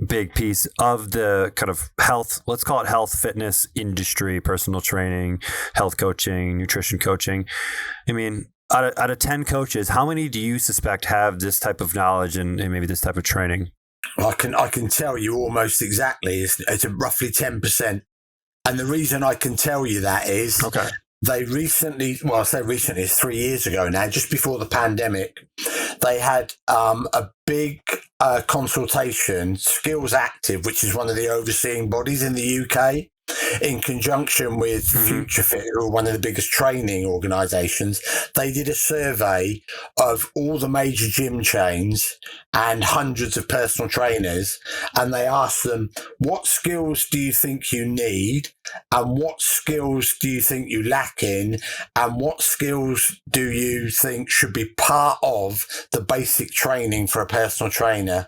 big piece of the kind of health, let's call it health, fitness industry, personal training, health coaching, nutrition coaching. I mean, out of 10 coaches, how many do you suspect have this type of knowledge and maybe this type of training? I can tell you almost exactly. It's roughly 10%. And the reason I can tell you that is they recently, I say recently, it's 3 years ago now, just before the pandemic, they had a big consultation, Skills Active, which is one of the overseeing bodies in the UK, in conjunction with Future Fit, who are one of the biggest training organisations. They did a survey of all the major gym chains and hundreds of personal trainers, and they asked them, what skills do you think you need, and what skills do you think you lack in, and what skills do you think should be part of the basic training for a personal trainer?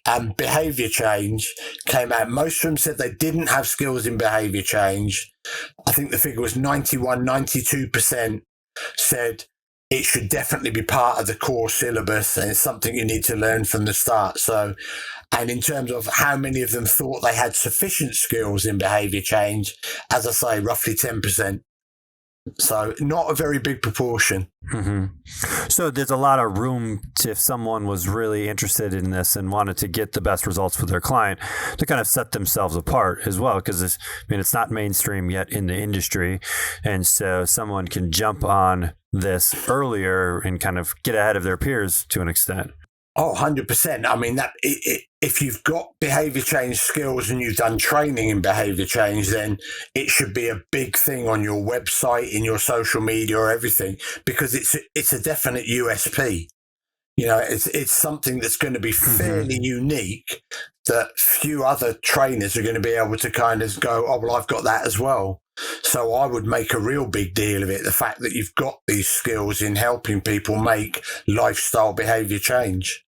And behaviour change came out. Most of them said they didn't have skills in behaviour change. I think the figure was 92% said it should definitely be part of the core syllabus, and it's something you need to learn from the start. So, and in terms of how many of them thought they had sufficient skills in behaviour change, as I say, roughly 10%. So not a very big proportion. So there's a lot of room if someone was really interested in this and wanted to get the best results for their client to kind of set themselves apart as well, because it's not mainstream yet in the industry. And so someone can jump on this earlier and kind of get ahead of their peers to an extent. Oh, 100%. I mean, if you've got behaviour change skills and you've done training in behaviour change, then it should be a big thing on your website, in your social media, or everything, because it's a definite USP. It's something that's going to be fairly unique, that few other trainers are going to be able to kind of go, oh, well, I've got that as well. So I would make a real big deal of it, the fact that you've got these skills in helping people make lifestyle behavior change.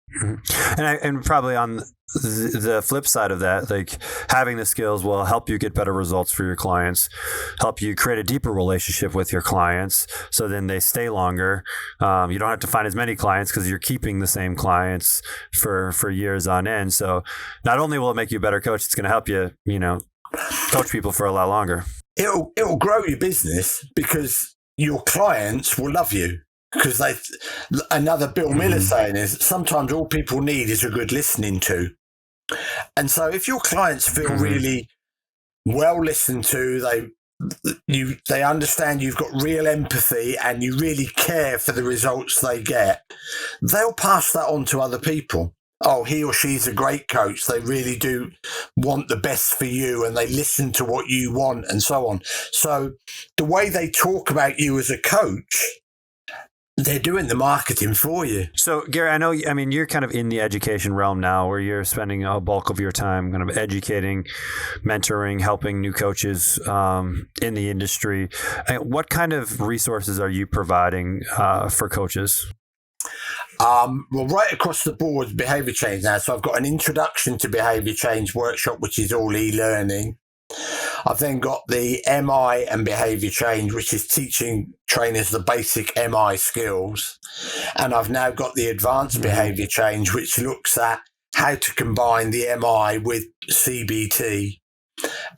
And probably on the flip side of that, like, having the skills will help you get better results for your clients, help you create a deeper relationship with your clients, so then they stay longer. You don't have to find as many clients because you're keeping the same clients for years on end. So not only will it make you a better coach, it's going to help you, coach people for a lot longer. It'll grow your business because your clients will love you. Because another Bill Miller saying is, sometimes all people need is a good listening to. And so if your clients feel really well listened to, they understand you've got real empathy and you really care for the results they get, they'll pass that on to other people. Oh, he or she's a great coach. They really do want the best for you, and they listen to what you want, and so on. So the way they talk about you as a coach, they're doing the marketing for you. So, Gary, you're kind of in the education realm now, where you're spending a bulk of your time kind of educating, mentoring, helping new coaches in the industry. What kind of resources are you providing for coaches? Well, right across the board, behaviour change now. So I've got an introduction to behaviour change workshop, which is all e-learning. I've then got the MI and behaviour change, which is teaching trainers the basic MI skills. And I've now got the advanced behaviour change, which looks at how to combine the MI with CBT.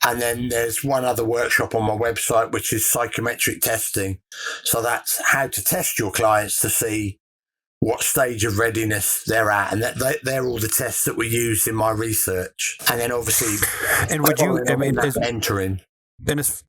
And then there's one other workshop on my website, which is psychometric testing. So that's how to test your clients to see what stage of readiness they're at, and they're all the tests that we used in my research. And then obviously, and would you? Entering. And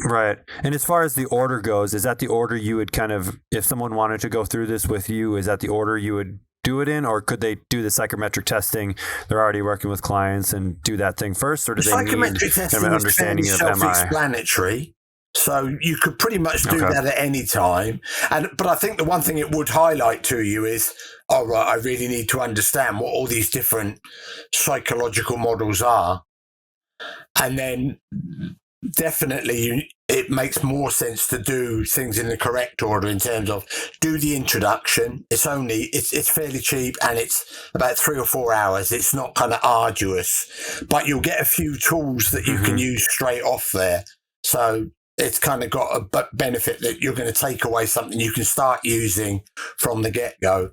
right. And as far as the order goes, is that the order you would kind of, if someone wanted to go through this with you, is that the order you would do it in, or could they do the psychometric testing? They're already working with clients and do that thing first, or do they need kind of an understanding of MI? Self-explanatory. So you could pretty much do that at any time. But I think the one thing it would highlight to you is, all right, I really need to understand what all these different psychological models are. And then definitely it makes more sense to do things in the correct order in terms of do the introduction. It's fairly cheap and it's about 3 or 4 hours. It's not kind of arduous, but you'll get a few tools that you can use straight off there. So it's kind of got a benefit that you're going to take away something you can start using from the get-go.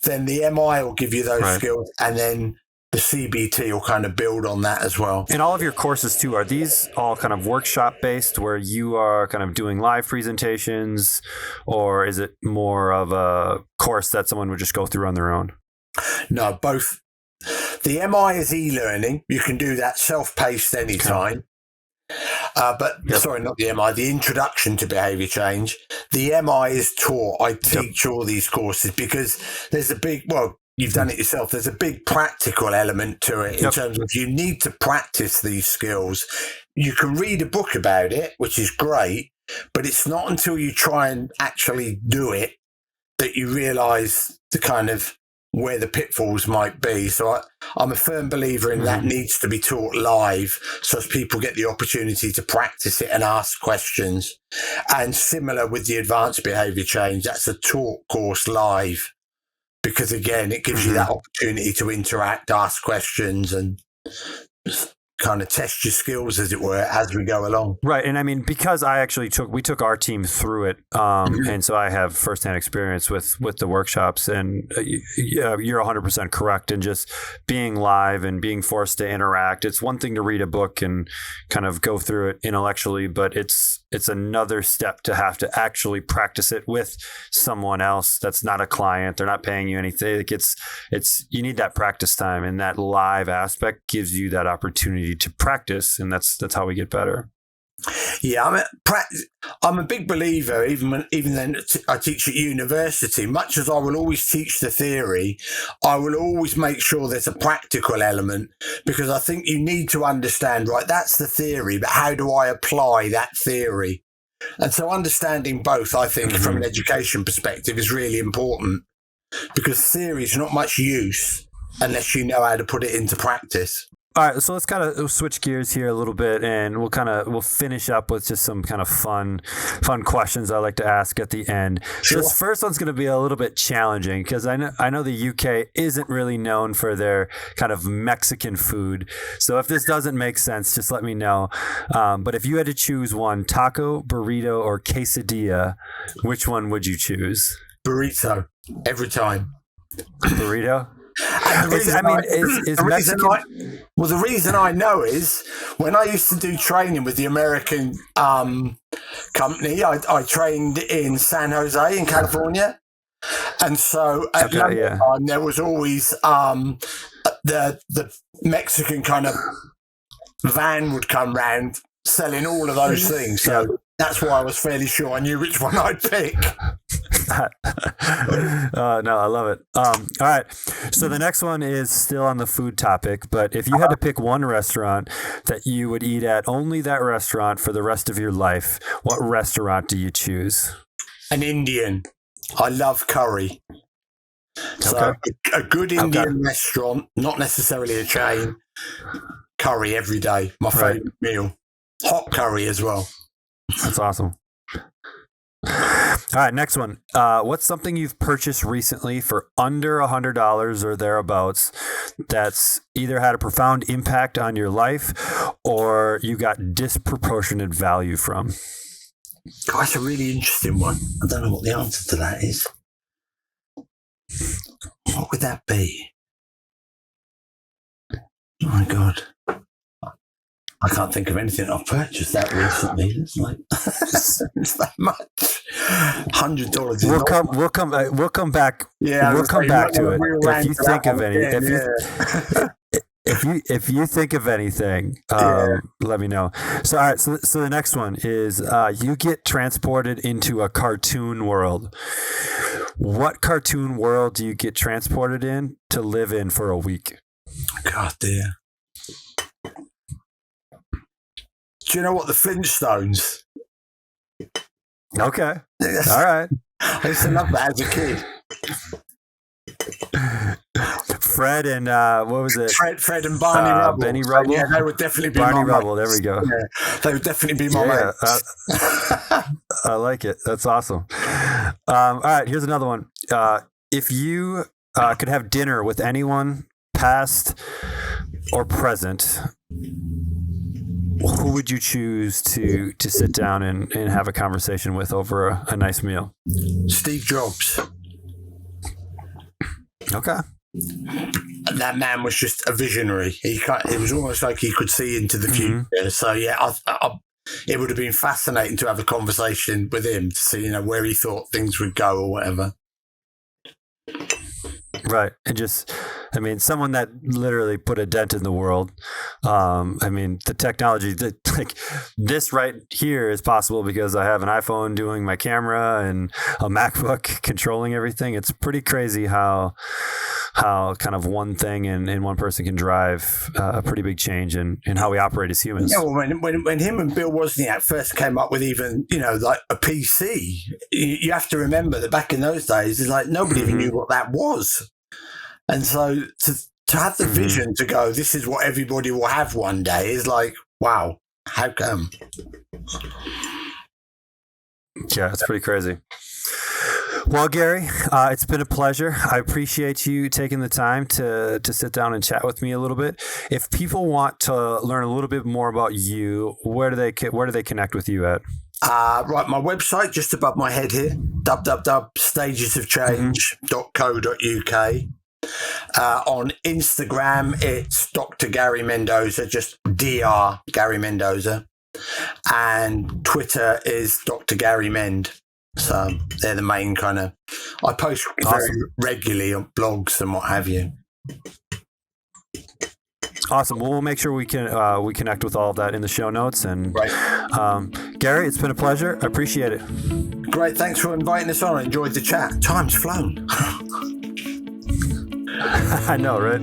Then the MI will give you those skills, and then the CBT will kind of build on that as well. And all of your courses too, are these all kind of workshop based where you are kind of doing live presentations, or is it more of a course that someone would just go through on their own? No, both. The MI is e-learning. You can do that self-paced anytime. Sorry, not the MI, the introduction to behaviour change. The MI is taught. I teach all these courses because there's a big, you've done it yourself. There's a big practical element to it in terms of you need to practice these skills. You can read a book about it, which is great, but it's not until you try and actually do it that you realise the kind of where the pitfalls might be. So I'm a firm believer in that needs to be taught live so as people get the opportunity to practice it and ask questions. And similar with the advanced behaviour change, that's a taught course live because, again, it gives you that opportunity to interact, ask questions and kind of test your skills, as it were, as we go along. Right. And I mean, because we took our team through it. And so I have firsthand experience with the workshops, and you're 100% correct. And just being live and being forced to interact, it's one thing to read a book and kind of go through it intellectually, but it's another step to have to actually practice it with someone else that's not a client. They're not paying you anything. You need that practice time, and that live aspect gives you that opportunity to practice, and that's how we get better. Yeah, I'm a big believer. Even then, I teach at university. Much as I will always teach the theory, I will always make sure there's a practical element, because I think you need to understand. Right, that's the theory, but how do I apply that theory? And so, understanding both, I think, from an education perspective, is really important, because theory is not much use unless you know how to put it into practice. All right, so let's kind of switch gears here a little bit, and we'll finish up with just some kind of fun questions I like to ask at the end. Sure. This first one's going to be a little bit challenging because I know the UK isn't really known for their kind of Mexican food. So if this doesn't make sense, just let me know. But if you had to choose one, taco, burrito, or quesadilla, which one would you choose? Burrito, every time. Burrito? The reason I know is when I used to do training with the American company, I trained in San Jose in California. And so at that time, there was always the Mexican kind of van would come round selling all of those things. So that's why I was fairly sure I knew which one I'd pick. No, I love it. All right. So the next one is still on the food topic, but if you had to pick one restaurant that you would eat at, only that restaurant for the rest of your life, what restaurant do you choose? An Indian. I love curry. So a good Indian restaurant, not necessarily a chain, curry every day. My favorite meal. Hot curry as well. That's awesome. All right, next one. What's something you've purchased recently for under $100 or thereabouts that's either had a profound impact on your life or you got disproportionate value from? Oh, that's a really interesting one. I don't know what the answer to that is. What would that be? Oh my God. I can't think of anything I've purchased that recently. It's like it's that much. $100. We'll come back. Yeah, we'll come back to it. If you think of any, if you think of anything, let me know. So all right. So the next one is you get transported into a cartoon world. What cartoon world do you get transported in to live in for a week? God dear. Do you know what, the Flintstones? Okay. All right. I used to love that as a kid. Fred and what was it? Fred and Barney Rubble. Benny Rubble. Yeah, they would definitely be Barney my Rubble. mates. There we go. Yeah, they would definitely be my mates. I like it. That's awesome. All right, here's another one. If you could have dinner with anyone, past or present, who would you choose to sit down and have a conversation with over a nice meal? Steve Jobs. Okay. That man was just a visionary. It was almost like he could see into the future. So yeah, it would have been fascinating to have a conversation with him to see, where he thought things would go or whatever. Right. And someone that literally put a dent in the world. The technology like this right here is possible because I have an iPhone doing my camera and a MacBook controlling everything. It's pretty crazy how kind of one thing and one person can drive a pretty big change in how we operate as humans. Yeah, well, when him and Bill Wozniak first came up with even, like a PC, you have to remember that back in those days, it's like nobody even knew what that was. And so to have the vision to go, this is what everybody will have one day is like, wow, how come? Yeah, it's pretty crazy. Well, Gary, it's been a pleasure. I appreciate you taking the time to sit down and chat with me a little bit. If people want to learn a little bit more about you, where do they connect with you at? Right, my website just above my head here, www.stagesofchange.co.uk. On Instagram, it's Dr. Gary Mendoza, just Dr. Gary Mendoza. And Twitter is Dr. Gary Mend. So they're the main kind of... I post very regularly on blogs and what have you. Awesome. Well, we'll make sure we connect with all of that in the show notes. And Right. Gary, it's been a pleasure. I appreciate it. Great. Thanks for inviting us on. I enjoyed the chat. Time's flown. I know, right?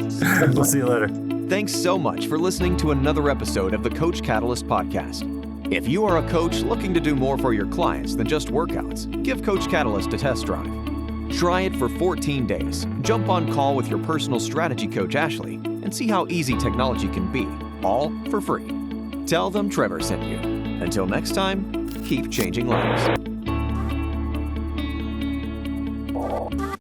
We'll see you later. Thanks so much for listening to another episode of the Coach Catalyst podcast. If you are a coach looking to do more for your clients than just workouts, give Coach Catalyst a test drive. Try it for 14 days. Jump on call with your personal strategy coach, Ashley, and see how easy technology can be, all for free. Tell them Trevor sent you. Until next time, keep changing lives.